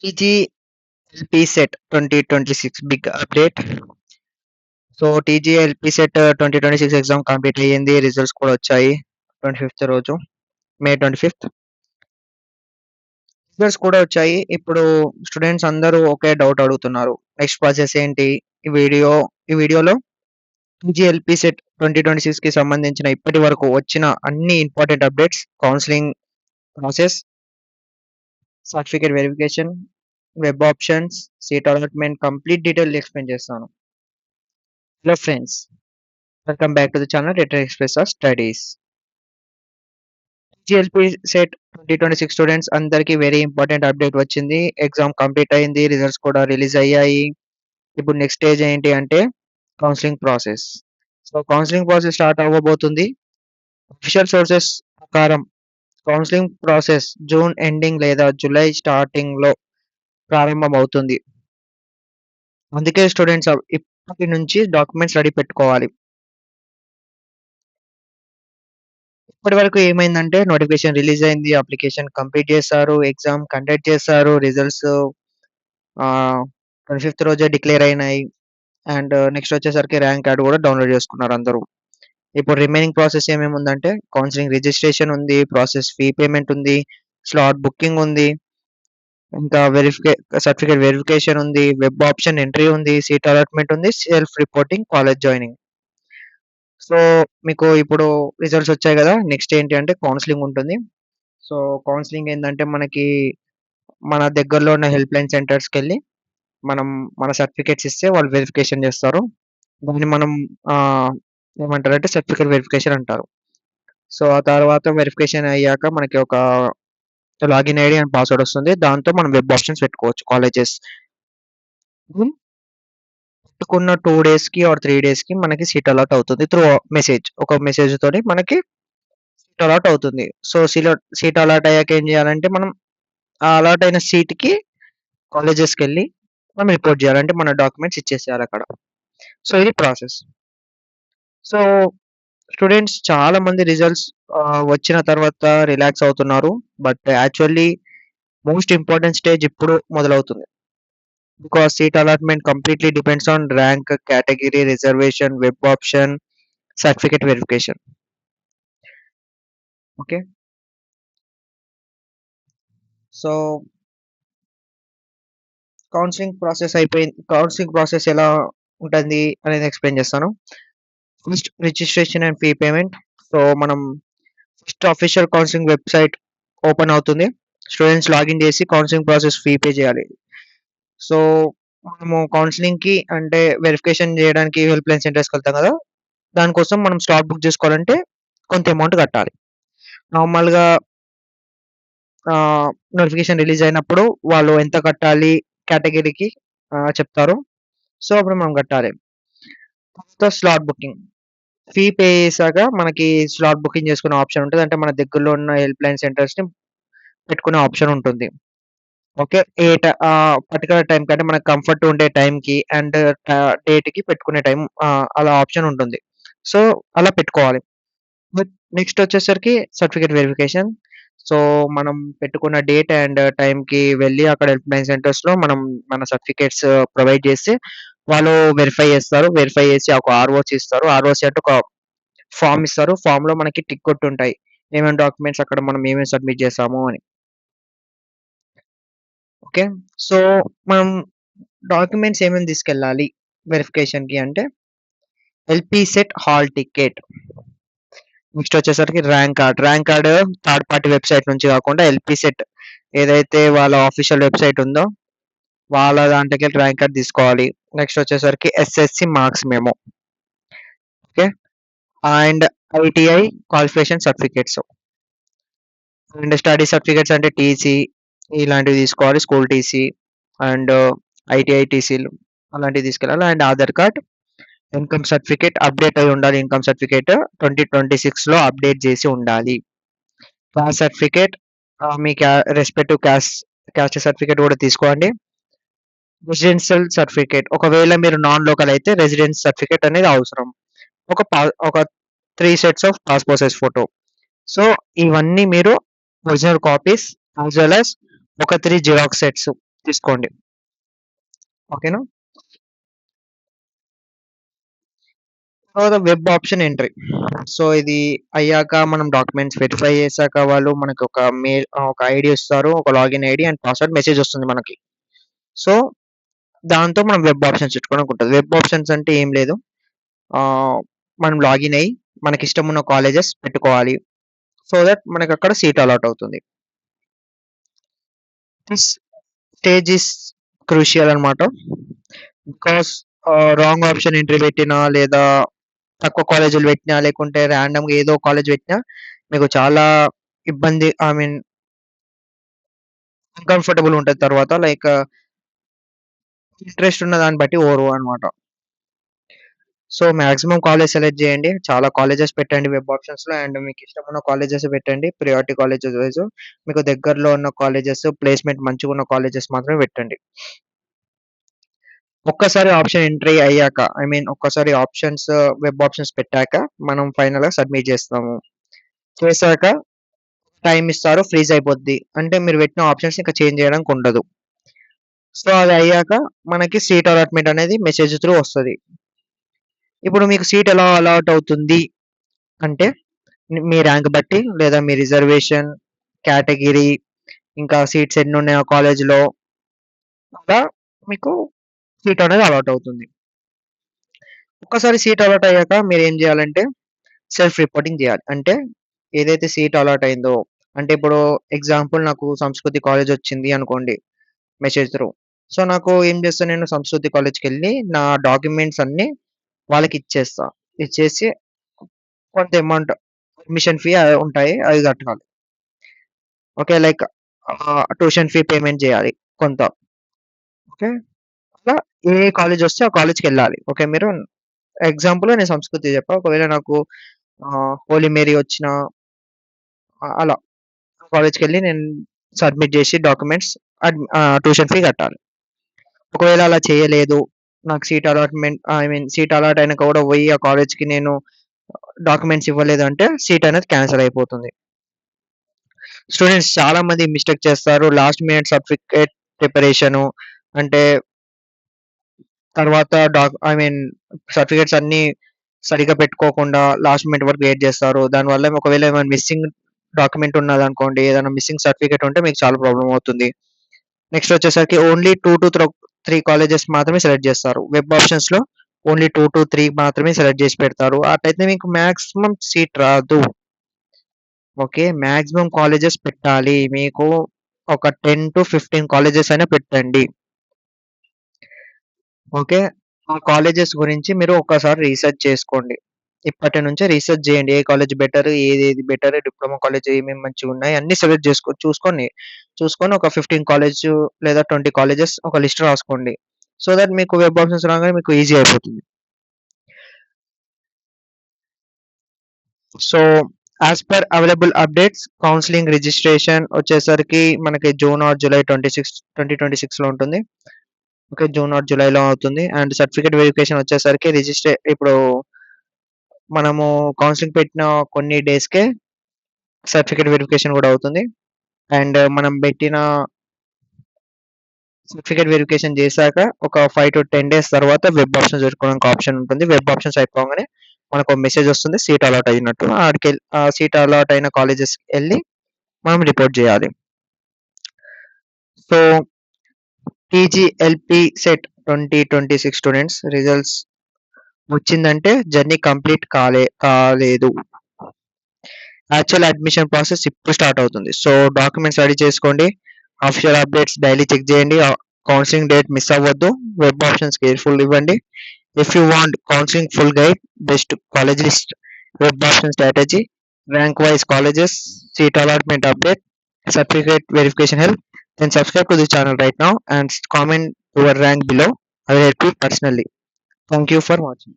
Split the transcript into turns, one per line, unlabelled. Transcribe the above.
టీజీఎల్పీ CET 2026 big update. So TGLP CET 2026 exam complete అయ్యింది. Results కూడా వచ్చాయి 25th రోజు, మే 25th రిజల్ట్స్ కూడా వచ్చాయి. ఇప్పుడు స్టూడెంట్స్ అందరూ ఒకే డౌట్ అడుగుతున్నారు. నెక్స్ట్ ప్రాసెస్ ఏంటి? ఈ వీడియోలో టీజీఎల్పీ సెట్ 2026కి సంబంధించిన ఇప్పటి వరకు వచ్చిన అన్ని important updates, counselling process, certificate verification, web options, seat allotment complete detail explain చేస్తాను. Hello friends, welcome back to the channel Return Express of Studies. TGLP CET 2026 students అందరికీ వెరీ ఇంపార్టెంట్ అప్డేట్ వచ్చింది. Exam complete అయింది, results కూడా release అయ్యాయి. ఇప్పుడు next stage ఏంటి అంటే counselling process. So counselling process start అవ్వబోతుంది. అఫీషియల్ సోర్సెస్ ప్రకారం కౌన్సిలింగ్ ప్రాసెస్ జూన్ ఎండింగ్ లేదా జూలై స్టార్టింగ్ లో ప్రారంభం అవుతుంది. అందుకే స్టూడెంట్స్ ఇప్పటి నుంచి డాక్యుమెంట్స్ రెడీ పెట్టుకోవాలి. ఇప్పటి వరకు ఏమైందంటే నోటిఫికేషన్ రిలీజ్ అయింది, అప్లికేషన్ కంప్లీట్ చేశారు, ఎగ్జామ్ కండక్ట్ చేశారు, రిజల్ట్స్ 25th రోజే డిక్లేర్ అయినాయి. అండ్ నెక్స్ట్ వచ్చేసరికి ర్యాంక్ కార్డ్ కూడా డౌన్లోడ్ చేసుకున్నారు అందరూ. ఇప్పుడు రిమైనింగ్ ప్రాసెస్ ఏమేమి ఉందంటే కౌన్సిలింగ్ రిజిస్ట్రేషన్ ఉంది, ప్రాసెస్ ఫీ పేమెంట్ ఉంది, స్లాట్ బుకింగ్ ఉంది, ఇంకా సర్టిఫికేట్ వెరిఫికేషన్ ఉంది, వెబ్ ఆప్షన్ ఎంట్రీ ఉంది, సీట్ అలాట్మెంట్ ఉంది, self reporting, college joining. So మీకు ఇప్పుడు రిజల్ట్స్ వచ్చాయి కదా, నెక్స్ట్ ఏంటి అంటే కౌన్సిలింగ్ ఉంటుంది. సో కౌన్సిలింగ్ ఏంటంటే మనకి మన దగ్గరలో ఉన్న హెల్ప్ లైన్ సెంటర్స్కి వెళ్ళి మనం మన సర్టిఫికేట్స్ ఇస్తే వాళ్ళు వెరిఫికేషన్ చేస్తారు. దాన్ని మనం ఏమంటారంటే సర్టిఫికేట్ వెరిఫికేషన్ అంటారు. సో ఆ తర్వాత వెరిఫికేషన్ అయ్యాక మనకి ఒక లాగిన్ ఐడి అండ్ పాస్వర్డ్ వస్తుంది. దాంతో మనం వెబ్ ఆప్షన్స్ పెట్టుకోవచ్చు కాలేజెస్. పెట్టుకున్న 2 డేస్‌కి ఆర్ 3 డేస్‌కి మనకి సీట్ అలాట్ అవుతుంది త్రూ మెసేజ్. ఒక మెసేజ్ తోని మనకి సీట్ అలాట్ అవుతుంది. సో సీట్ అలాట్ అయ్యాక ఏం చేయాలంటే మనం ఆ అలాట్ అయిన సీట్‌కి కాలేజెస్‌కెళ్ళి మనం రిపోర్ట్ చేయాలి. అంటే మన డాక్యుమెంట్స్ ఇచ్చేసేయాలి అక్కడ. సో ఇది ప్రాసెస్. సో స్టూడెంట్స్ చాలా మంది రిజల్ట్స్ వచ్చిన తర్వాత రిలాక్స్ అవుతున్నారు. But actually most important stage ఇప్పుడు మొదలవుతుంది. Because seat allotment completely depends on rank, category, reservation, web option, certificate verification. Okay. So counselling process ఎలా ఉంటుంది అనేది ఎక్స్ప్లెయిన్ చేస్తాను. First registration and fee payment. So మనం first official counselling website open అవుతుంది. Students login చేసి counselling process fee pay చేయాలి. So మనము కౌన్సిలింగ్‌కి అంటే వెరిఫికేషన్ చేయడానికి హెల్ప్ లైన్ సెంటర్స్‌కి వెళ్తాం కదా, దానికోసం మనం స్లాట్ బుక్ చేసుకోవాలంటే కొంత అమౌంట్ కట్టాలి. నార్మల్‌గా నోటిఫికేషన్ రిలీజ్ అయినప్పుడు వాళ్ళు ఎంత కట్టాలి కేటగిరీకి చెప్తారు. సో అప్పుడు మనం కట్టాలి. తర్వాత స్లాట్ బుకింగ్. ఫీ పే చేశాక మనకి స్లాట్ బుకింగ్ చేసుకునే ఆప్షన్ ఉంటది. అంటే మన దగ్గరలో ఉన్న హెల్ప్ లైన్ సెంటర్స్‌ని పెట్టుకునే ఆప్షన్ ఉంటుంది. ఓకే. పర్టిక్యులర్ టైంకి అంటే మనకు కంఫర్ట్ ఉండే టైంకి అండ్ డేట్‌కి పెట్టుకునే అలా ఆప్షన్ ఉంటుంది. సో అలా పెట్టుకోవాలి. నెక్స్ట్ వచ్చేసరికి సర్టిఫికేట్ వెరిఫికేషన్. సో మనం పెట్టుకున్న డేట్ అండ్ టైంకి వెళ్ళి అక్కడ హెల్ప్ లైన్ సెంటర్స్‌లో మనం మన సర్టిఫికేట్స్ ప్రొవైడ్ చేస్తే వాళ్ళు వెరిఫై చేస్తారు. వెరిఫై చేసి ఒక ఆర్ఓసి ఇస్తారు. ఆర్ఓసి అంటే ఒక ఫార్మ్ ఇస్తారు. ఫార్మ్‌లో మనకి టిక్ కొట్టుంటాయి. ఏమేం డాక్యుమెంట్స్ అక్కడ మనం ఏమేమి సబ్మిట్ చేసాము అని. ఓకే. సో మనం డాక్యుమెంట్స్ ఏమేమి తీసుకెళ్ళాలి వెరిఫికేషన్‌కి అంటే LP CET hall ticket. Next వచ్చేసరికి rank card. Rank card third party website నుంచి కాకుండా ఎల్‌పీ సెట్ ఏదైతే వాళ్ళ ఆఫీషియల్ వెబ్‌సైట్ ఉందో వాళ్ళ దాంట్లోకెళ్ళి ర్యాంక్ కార్డ్ తీసుకోవాలి. నెక్స్ట్ వచ్చేసరికి SSC marks memo. Okay. And ITI qualification certificates. And study certificates అంటే టీసీ ఇలాంటివి తీసుకోవాలి. స్కూల్ టీసీ అండ్ ఐటీఐ టీసీలు అలాంటివి తీసుకెళ్ళాలి. And Aadhaar card, income certificate update అయ్యి ఉండాలి. ఇన్‌కమ్ సర్టిఫికేట్ 2026లో అప్డేట్ చేసి ఉండాలి. క్యాస్ట్ సర్టిఫికేట్ మీ రెస్పెక్టివ్ క్యాస్ట్ సర్టిఫికేట్ కూడా తీసుకోండి. రెసిడెన్షియల్ సర్టిఫికేట్ ఒకవేళ మీరు నాన్ లోకల్ అయితే రెసిడెన్స్ సర్టిఫికేట్ అనేది అవసరం. ఒక 3 sets of passport size photo. So ఇవన్నీ మీరు original copies as well as ఒక 3 జిరాక్స్ సెట్స్ తీసుకోండి. ఓకేనా? తర్వాత వెబ్ ఆప్షన్ ఎంట్రీ. సో, ఇది అయ్యాక మనం డాక్యుమెంట్స్ వెరిఫై చేసాక వాళ్ళు మనకు ఒక ఒక ఐడీ ఇస్తారు. ఒక login ID and password message వస్తుంది మనకి. సో, దాంతో మనం వెబ్ ఆప్షన్స్ పెట్టుకోవడానికి ఉంటది. వెబ్ ఆప్షన్స్ అంటే ఏం లేదు. ఆహ్, మనం లాగిన్ అయ్యి మనకిష్టమున్న కాలేజెస్ పెట్టుకోవాలి. సో థట్ మనకక్కడ సీట్ అలాట్ అవుతుంది. దిస్ స్టేజ్ ఈస్ క్రూషియల్ అన్నమాట. బికాస్ రాంగ్ ఆప్షన్ ఎంట్రీ పెట్టినా లేదా తక్కువ కాలేజీలు పెట్టినా లేకుంటే రాండమ్‌గా ఏదో కాలేజ్ పెట్టినా మీకు చాలా ఇబ్బంది ఐ మీన్ అన్‌కంఫర్టబుల్ ఉంటది తర్వాత. లైక్ ఇంట్రెస్ట్ ఉన్న దాన్ని బట్టి అన్నమాట. సో, మాక్సిమం కాలేజ్ సెలెక్ట్ చేయండి. చాలా కాలేజెస్ పెట్టండి వెబ్ ఆప్షన్స్‌లో అండ్ మీకిష్టమున్న కాలేజెస్ పెట్టండి. Priority colleges wise. మీకు దగ్గరలో ఉన్న కాలేజెస్, ప్లేస్‌మెంట్ మంచిగున్న కాలేజెస్ మాత్రమే పెట్టండి. ఒక్కసారి ఆప్షన్ ఎంట్రీ అయ్యాక ఐ మీన్ ఒక్కసారి ఆప్షన్స్ వెబ్ ఆప్షన్స్ పెట్టాక మనం ఫైనల్‌గా సబ్మిట్ చేస్తాము. చేసాక టైమ్ ఇస్తారు. ఫ్రీజ్ అయిపోద్ది. అంటే మీరు పెట్టిన ఆప్షన్స్ ఇంకా చేంజ్ చేయడానికి ఉండదు. సో, అది అయ్యాక మనకి సీట్ అలాట్‌మెంట్ అనేది మెసేజ్ త్రూ వస్తది. ఇప్పుడు మీకు సీట్ ఎలా అలాట్ అవుతుంది అంటే మీ ర్యాంక్ బట్టి లేదా మీ రిజర్వేషన్, కేటగిరీ ఇంకా సీట్స్ ఎన్నున్నాయి ఆ కాలేజ్‌లో అలా మీకు సీట్ అనేది అలాట్ అవుతుంది. ఒక్కసారి సీట్ అలాట్ అయ్యాక మీరేం జేయాలంటే సెల్ఫ్ రిపోర్టింగ్ జేయాలి. అంటే ఏదైతే సీట్ అలాట్ అయిందో అంటే ఇప్పుడు ఎగ్జాంపుల్ నాకు సంస్కృతి కాలేజ్ వచ్చింది అనుకోండి మెసేజ్ త్రూ. సో, నాకు ఏం చేస్తా నేను సంస్కృతి కాలేజ్‌కెళ్ళి నా డాక్యుమెంట్స్ అన్నీ వాళ్ళకిచ్చేస్తా. ఇచ్చేసి కొంత అమౌంట్ అడ్మిషన్ ఫీ ఉంటాయి. అవి కట్టాలి. Okay. Like tuition fee payment జేయాలి కొంత. ఓకే. అలా ఏ కాలేజొస్తే ఆ కాలేజ్‌కెళ్ళాలి. ఓకే. మీరు ఎగ్జాంపుల్‌గా నేను సంస్కృతి చెప్పా. ఒకవేళ నాకు హోలీ మేరీ వచ్చినా అలా కాలేజ్‌కెళ్ళి నేను సబ్మిట్ జేసి డాక్యుమెంట్స్ ట్యూషన్ ఫీ కట్టాలి. ఒకవేళ అలా చేయలేదు. నాకు seat allotment I mean seat allot అయినాక కూడా పోయి ఆ కాలేజ్‌కి నేను డాక్యుమెంట్స్ ఇవ్వలేదంటే సీట్ అనేది క్యాన్సెల్ అయిపోతుంది. స్టూడెంట్స్ చాలా మంది మిస్టేక్ చేస్తారు. లాస్ట్ మినిట్ సర్టిఫికేట్ ప్రిపరేషను అంటే తర్వాత ఐ మీన్ సర్టిఫికేట్స్ అన్నీ సరిగ్గా పెట్టుకోకుండా లాస్ట్ మినిట్ వరకు వెయిట్ జేస్తారు. దానివల్ల ఒకవేళ ఏమైనా మిస్సింగ్ డాక్యుమెంట్ ఉన్నదనుకోండి, ఏదైనా మిస్సింగ్ సర్టిఫికేట్ ఉంటే మీకు చాలా ప్రాబ్లమ్ అవుతుంది. నెక్స్ట్ వచ్చేసరికి ఓన్లీ 2-3 కాలేజెస్ మాత్రమే సెలెక్ట్ జేస్తారు. వెబ్ ఆప్షన్స్‌లో ఓన్లీ 2-3 మాత్రమే సెలెక్ట్ జేసి పెడతారు. అటైతే మీకు మాక్సిమం సీట్ రాదు. ఓకే. మాక్సిమం కాలేజెస్ పెట్టాలి. మీకు ఒక 10-15 కాలేజెస్ అయినా పెట్టండి. ఓకే. ఆ కాలేజెస్ గురించి మీరు ఒక్కసారి రీసెర్చ్ చేసుకోండి. ఇప్పటి నుంచే రీసెర్చ్ జేయండి. ఏ కాలేజ్ బెటర్, ఏదేది బెటర్, డిప్లొమా కాలేజ్ ఏమేమి మంచిగున్నాయి అన్నీ సెలెక్ట్ చూసుకోండి. చూసుకొని ఒక 15 కాలేజ్ లేదా 20 కాలేజెస్ ఒక లిస్ట్ రాసుకోండి. సో థట్ మీకు వెబ్ ఆప్షన్స్ రాగానే మీకు ఈజీ అయిపోతుంది. So, as per available updates counselling registration వచ్చేసరికి మనకి జూన్ ఆర్ జులై 2026లో ఉంటుంది. ఓకే. జూన్ ఆర్ జులైలో అవుతుంది. అండ్ సర్టిఫికేట్ వెరిఫికేషన్ వచ్చేసరికి ఇప్పుడు మనము కౌన్సెలింగ్ పెట్టిన కొన్ని డేస్‌కే సర్టిఫికేట్ వెరిఫికేషన్ గూడా అవుతుంది. అండ్ మనం పెట్టిన సర్టిఫికేట్ వెరిఫికేషన్ చేశాక ఒక 5-10 డేస్ తర్వాత వెబ్ ఆప్షన్స్ పెట్టుకోవడానికి ఆప్షన్ ఉంటుంది. వెబ్ ఆప్షన్స్ అయిపోగానే మనకో మెసేజ్ వస్తుంది సీట్ అలాట్ అయినట్టు. ఆ సీట్ అలాట్ అయిన కాలేజెస్‌కెళ్ళి మనం రిపోర్ట్ చేయాలి. సో, టీజీఎల్‌పీ సెట్ 2026 స్టూడెంట్స్ రిజల్ట్స్ వచ్చిందంటే జర్నీ కంప్లీట్ కాలేదు. యాక్చువల్ అడ్మిషన్ ప్రాసెస్ ఇప్పుడు స్టార్ట్ అవుతుంది. సో, డాక్యుమెంట్స్ రెడీ చేసుకోండి. అఫీషియల్ అప్డేట్స్ డైలీ చెక్ చేయండి. కౌన్సెలింగ్ డేట్ మిస్ అవ్వద్దు. వెబ్ ఆప్షన్స్ కేర్‌ఫుల్ ఇవ్వండి. If you want counselling full guide, best college list, web option strategy, rank wise colleges, seat allotment update, certificate verification help, then subscribe to this channel right now and comment your rank below. I will help you personally. Thank you for watching.